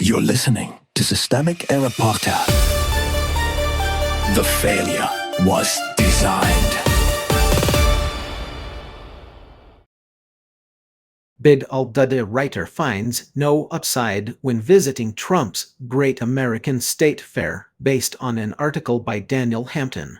You're listening to Systemic Error Podcast. The failure was designed. Bid al-Dada writer finds no upside when visiting Trump's Great American State Fair, based on an article by Daniel Hampton.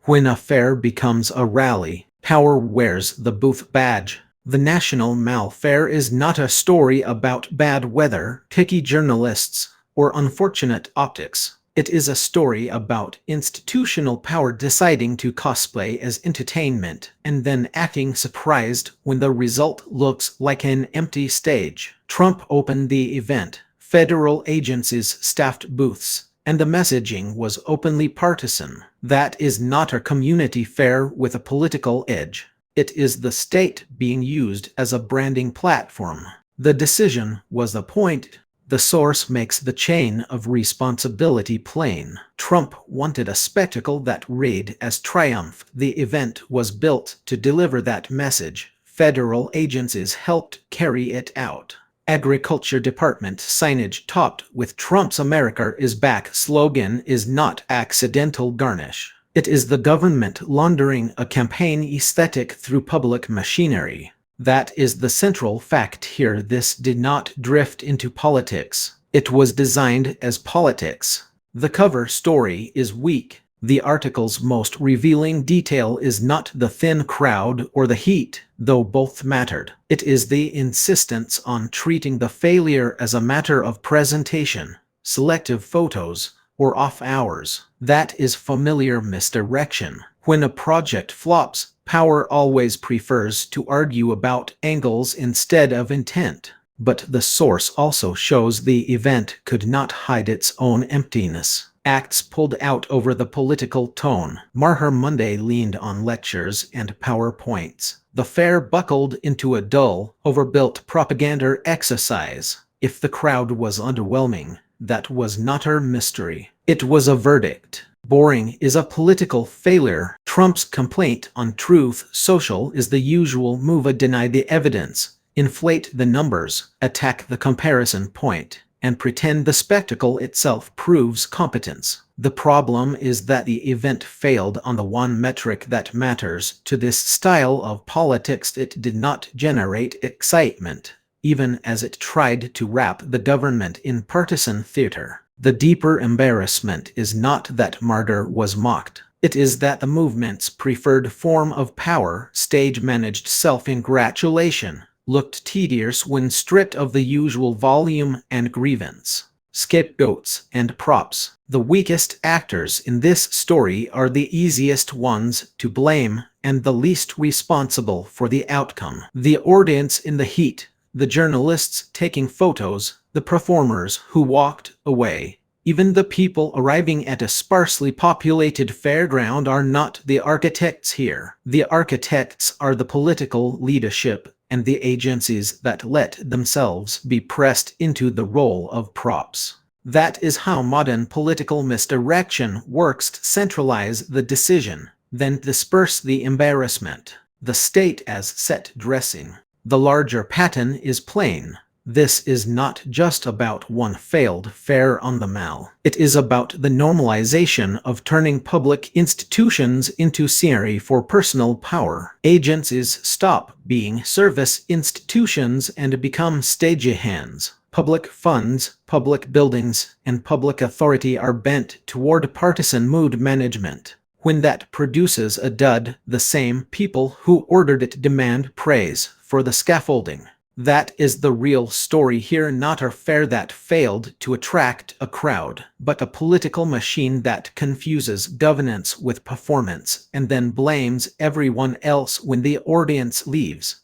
When a fair becomes a rally, power wears the booth badge. The National Mall Fair is not a story about bad weather, picky journalists, or unfortunate optics. It is a story about institutional power deciding to cosplay as entertainment and then acting surprised when the result looks like an empty stage. Trump opened the event, federal agencies staffed booths, and the messaging was openly partisan. That is not a community fair with a political edge. It is the state being used as a branding platform. The decision was the point. The source makes the chain of responsibility plain. Trump wanted a spectacle that read as triumph. The event was built to deliver that message. Federal agencies helped carry it out. Agriculture Department signage topped with Trump's "America is back" slogan is not accidental garnish. It is the government laundering a campaign aesthetic through public machinery. That is the central fact here. This did not drift into politics. It was designed as politics. The cover story is weak. The article's most revealing detail is not the thin crowd or the heat, though both mattered. It is the insistence on treating the failure as a matter of presentation, selective photos, or off hours. That is familiar misdirection. When a project flops, power always prefers to argue about angles instead of intent. But the source also shows the event could not hide its own emptiness. Acts pulled out over the political tone. Maher Monday leaned on lectures and PowerPoints. The fair buckled into a dull, overbuilt propaganda exercise. If the crowd was underwhelming, that was not her mystery. It was a verdict. Boring is a political failure. Trump's complaint on Truth Social is the usual move: deny the evidence, inflate the numbers, attack the comparison point, and pretend the spectacle itself proves competence. The problem is that the event failed on the one metric that matters to this style of politics. It did not generate excitement, even as it tried to wrap the government in partisan theater. The deeper embarrassment is not that martyr was mocked. It is that the movement's preferred form of power, stage-managed self-congratulation, looked tedious when stripped of the usual volume and grievance. Scapegoats and props. The weakest actors in this story are the easiest ones to blame and the least responsible for the outcome. The audience in the heat, the journalists taking photos, the performers who walked away, even the people arriving at a sparsely populated fairground are not the architects here. The architects are the political leadership and the agencies that let themselves be pressed into the role of props. That is how modern political misdirection works: centralize the decision, then disperse the embarrassment. The state as set dressing. The larger pattern is plain. This is not just about one failed fair on the Mall. It is about the normalization of turning public institutions into scenery for personal power. Agencies stop being service institutions and become stagehands. Public funds, public buildings, and public authority are bent toward partisan mood management. When that produces a dud, the same people who ordered it demand praise for the scaffolding. That is the real story here: not a fair that failed to attract a crowd, but a political machine that confuses governance with performance and then blames everyone else when the audience leaves.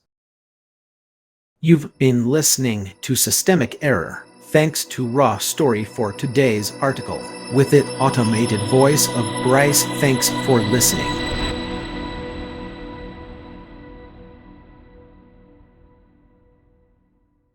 You've been listening to Systemic Error. Thanks to Raw Story for today's article. With it automated voice of Bryce. Thanks for listening.